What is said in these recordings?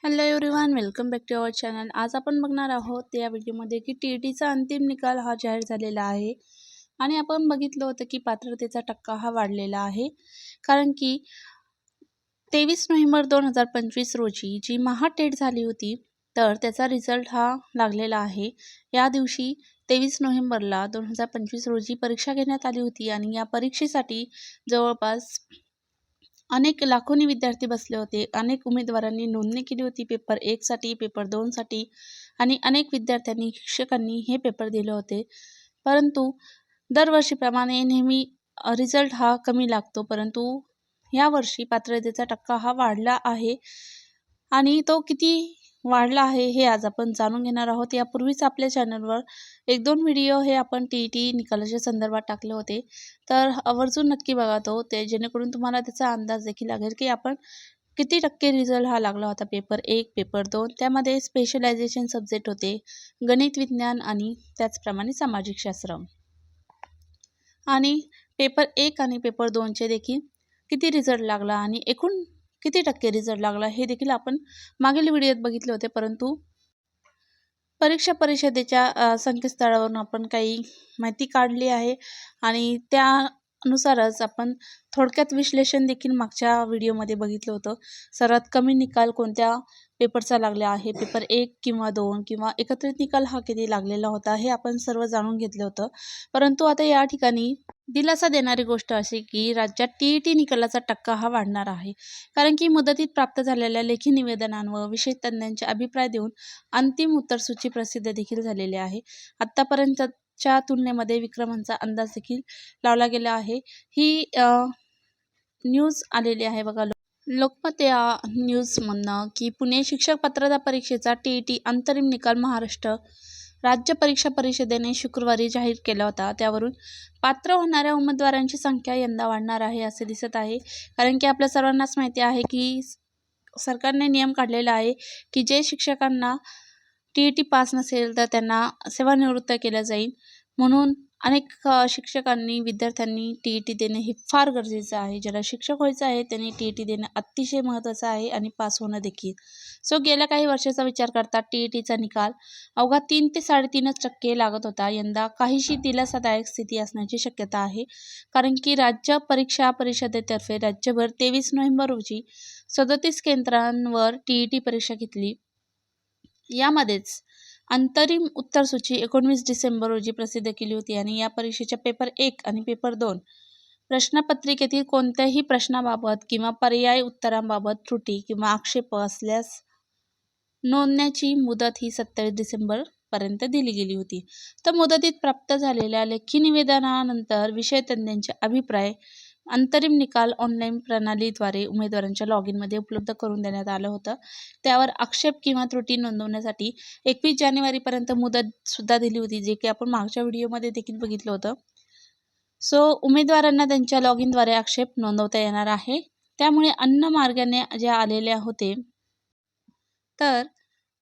Hello everyone, welcome back to our channel. आज आपण बघणार आहोत या व्हिडिओमध्ये की टीईटीचा अंतिम निकाल हा जाहीर झालेला आहे आणि आपण बघितलं होतं की पात्रतेचा टक्का हा वाढलेला आहे। कारण की 23 नोव्हेंबर 2025 रोजी जी महाटेट झाली होती तर त्याचा रिझल्ट हा लागलेला आहे। या दिवशी 23 नोव्हेंबरला 2025 रोजी परीक्षा घेण्यात आली होती आणि या परीक्षेसाठी जवळपास अनेक लाखोनी विद्यार्थी बसले होते। अनेक उमेदवारांनी नोंदणी केली होती पेपर 1 साठी, पेपर 2 साठी आणि अनेक विद्यार्थ्यांनी, शिक्षकांनी हे पेपर दिले होते। परंतु दरवर्षीप्रमाणे नेहमी रिझल्ट हा कमी लागतो, परंतु यावर्षी पात्रतेचा टक्का हा वाढला आहे आणि तो किती वाढला आहे हे आज आपण जाणून घेणार आहोत। यापूर्वीच आपल्या चॅनलवर 1-2 व्हिडिओ हे आपण टीईटी निकालाच्या संदर्भात टाकले होते, तर आवर्जून नक्की बघा ते जेणेकरून तुम्हाला त्याचा अंदाज देखील लागेल की आपण किती टक्के रिझल्ट हा लागला होता। पेपर 1, पेपर 2 त्यामध्ये स्पेशलायझेशन सब्जेक्ट होते, गणित, विज्ञान आणि त्याचप्रमाणे सामाजिक शास्त्र। आणि पेपर 1 आणि पेपर 2 चे देखील किती रिझल्ट लागला आणि एकूण किती टक्के रिझल्ट लागला हे देखील आपण मागील व्हिडिओत बघितले होते। परंतु परीक्षा परिषदेच्या संकेतस्थळावरून आपण काही माहिती काढली आहे आणि त्यानुसारच आपण थोडक्यात विश्लेषण देखील मागच्या व्हिडिओमध्ये बघितलं होतं। सर्वात कमी निकाल कोणत्या पेपरचा लागला आहे, पेपर 1 किंवा 2 किंवा एकत्रित निकाल हा किती लागलेला होता हे आपण सर्व जाणून घेतलं होतं। परंतु आता या ठिकाणी दिलासा देणारी गोष्ट अशी की राज्यात टीईटी निकालाचा टक्का हा वाढणार आहे। कारण की मुदतीत प्राप्त झालेल्या लेखी निवेदनांवर विषय तज्ञांचे अभिप्राय देऊन अंतिम उत्तरसूची प्रसिद्ध देखील झालेली आहे। आत्तापर्यंतच्या तुलनेमध्ये विक्रमांचा अंदाज देखील लावला गेला आहे। ही न्यूज आलेली आहे बघा लोकमत या न्यूजमधनं की पुणे शिक्षक पात्रता परीक्षेचा टीईटी अंतरिम निकाल महाराष्ट्र राज्य परीक्षा परिषदेने शुक्रवारी जाहीर केला होता। त्यावरून पात्र होणाऱ्या उमेदवारांची संख्या यंदा वाढणार आहे असे दिसत आहे। कारण की आपल्या सर्वांनाच माहिती आहे की सरकारने नियम काढलेला आहे की जे शिक्षकांना टीईटी पास नसेल तर त्यांना सेवानिवृत्त केलं जाईल। म्हणून अनेक शिक्षकांनी, विद्यार्थ्यांनी टीईटी देणे हे फार गरजेचं आहे। ज्याला शिक्षक व्हायचं आहे त्यांनी टीईटी देणं अतिशय महत्त्वाचं आहे आणि पास होणं देखील। सो गेल्या काही वर्षाचा विचार करता टीईटीचा निकाल अवघा 3 ते 3.5% लागत होता। यंदा काहीशी दिलासादायक स्थिती असण्याची शक्यता आहे। कारण की राज्य परीक्षा परिषदेतर्फे राज्यभर 23 नोव्हेंबर रोजी 37 केंद्रांवर टीईटी परीक्षा घेतली। यामध्येच अंतरिम उत्तरसूची 19 डिसेंबर रोजी प्रसिद्ध केली होती आणि या परीक्षेच्या पेपर 1 आणि पेपर 2 प्रश्नपत्रिकेतील कोणत्याही प्रश्नाबाबत किंवा पर्याय उत्तरांबाबत त्रुटी किंवा आक्षेप असल्यास नोंदण्याची मुदत ही 27 डिसेंबर पर्यंत दिली गेली होती। तर मुदतीत प्राप्त झालेल्या लेखी निवेदनानंतर विषय तज्ञांचे अभिप्राय अंतरिम निकाल ऑनलाईन प्रणालीद्वारे उमेदवारांच्या लॉग इनमध्ये उपलब्ध करून देण्यात आलं होतं। त्यावर आक्षेप किंवा त्रुटी नोंदवण्यासाठी 21 जानेवारीपर्यंत मुदत सुद्धा दिली होती, जे की आपण मागच्या व्हिडिओमध्ये देखील बघितलं होतं। सो उमेदवारांना त्यांच्या लॉग इनद्वारे आक्षेप नोंदवता येणार आहे। त्यामुळे अन्य मार्गाने जे आलेले होते तर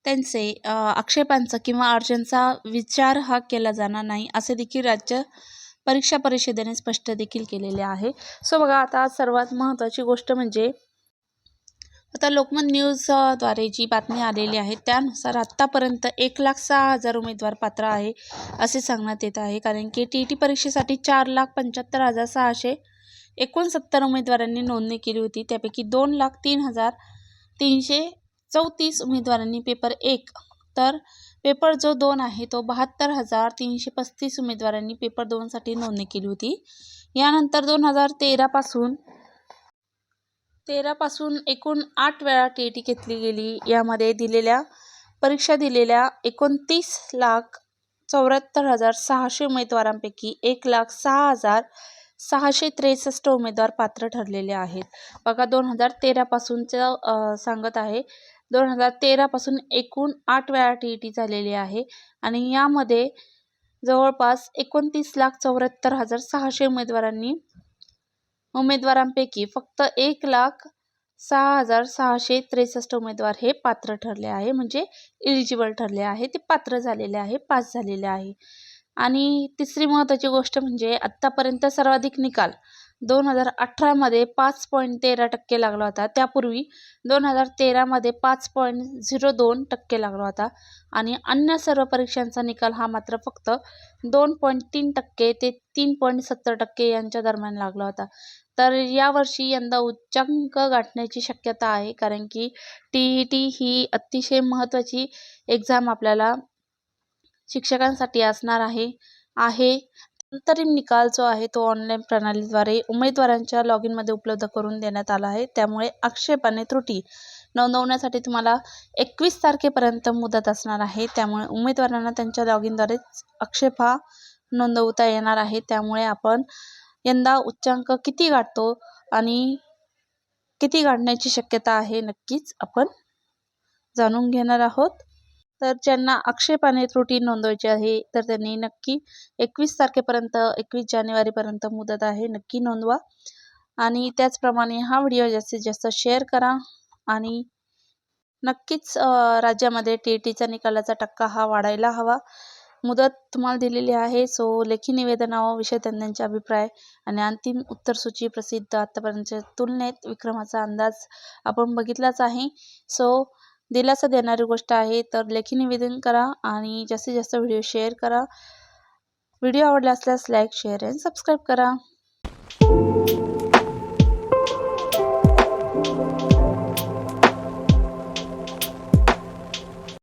त्यांचे आक्षेपांचा किंवा अर्जांचा विचार हा केला जाणार नाही असे देखील राज्य परीक्षा परिषदेने स्पष्ट देखील केलेले आहे। सो बघा, आता सर्वात महत्त्वाची गोष्ट म्हणजे आता लोकमत न्यूजद्वारे जी बातमी आलेली आहे त्यानुसार आत्तापर्यंत 1,06,000 उमेदवार पात्र आहे असे सांगण्यात येत आहे। कारण की टीईटी परीक्षेसाठी 4,75,669 उमेदवारांनी नोंदणी केली होती। त्यापैकी 2,03,334 उमेदवारांनी पेपर 1 तर पेपर जो 2 आहे तो 72,335 उमेदवारांनी पेपर 2 साठी नोंदणी केली होती। यानंतर 2013 पासून एकूण 8 वेळा टीईटी घेतली गेली। यामध्ये परीक्षा दिलेल्या 29,74,600 उमेदवारांपैकी 1,06,663 उमेदवार पात्र ठरलेले आहेत। बघा 2013 पासूनचं सांगत आहे। 2013 पासून एकूण 8 वेळा टीईटी झालेली आहे आणि यामध्ये जवळपास 29,74,600 उमेदवारांपैकी फक्त 1,06,663 उमेदवार हे पात्र ठरले आहे, म्हणजे एलिजिबल ठरले आहे, ते पात्र झालेले आहे, पास झालेले आहे। आणि तिसरी महत्त्वाची गोष्ट म्हणजे आत्तापर्यंत सर्वाधिक निकाल 2018मध्ये 5.13% लागला होता. त्यापूर्वी 2013मध्ये 5.02% लागला होता आणि अन्य सर्व परीक्षांचा निकाल हा मात्र फक्त 2.3% ते 3.70% यांच्या दरम्यान लागला होता. तर यावर्षी यंदा उच्चांक गाठण्याची शक्यता आहे, कारण की TET ही अतिशय महत्त्वाची एक्झाम आपल्याला शिक्षकांसाठी असणार आहे. अंतरिम निकाल जो आहे तो ऑनलाईन प्रणालीद्वारे उमेदवारांच्या लॉग इनमध्ये उपलब्ध करून देण्यात आला आहे. त्यामुळे आक्षेपाने त्रुटी नोंदवण्यासाठी तुम्हाला 21 तारखेपर्यंत मुदत असणार आहे. त्यामुळे उमेदवारांना त्यांच्या लॉग इनद्वारेच आक्षेप हा नोंदवता येणार आहे. त्यामुळे आपण यंदा उच्चांक किती गाठतो आणि किती गाठण्याची शक्यता आहे नक्कीच आपण जाणून घेणार आहोत. तर ज्यांना आक्षेपाने त्रुटी नोंदवायची आहे तर त्यांनी नक्की 21 तारखेपर्यंत 21 जानेवारीपर्यंत मुदत आहे, नक्की नोंदवा. आणि त्याचप्रमाणे हा व्हिडिओ जास्तीत जास्त शेअर करा आणि नक्कीच राज्यामध्ये TETचा निकालाचा टक्का हा वाढायला हवा. मुदत तुम्हाला दिलेली आहे. सो लेखी निवेदनावर विषय तज्ज्ञांचे अभिप्राय आणि अंतिम उत्तरसूची प्रसिद्ध आतापर्यंतच्या तुलनेत विक्रमाचा अंदाज आपण बघितलाच आहे. सो दिलासा देणारी गोष्ट आहे. तर लेखी निवेदन करा आणि जास्तीत जास्त व्हिडिओ शेअर करा. व्हिडिओ आवडला असल्यास लाईक, शेअर आणि सबस्क्राईब करा.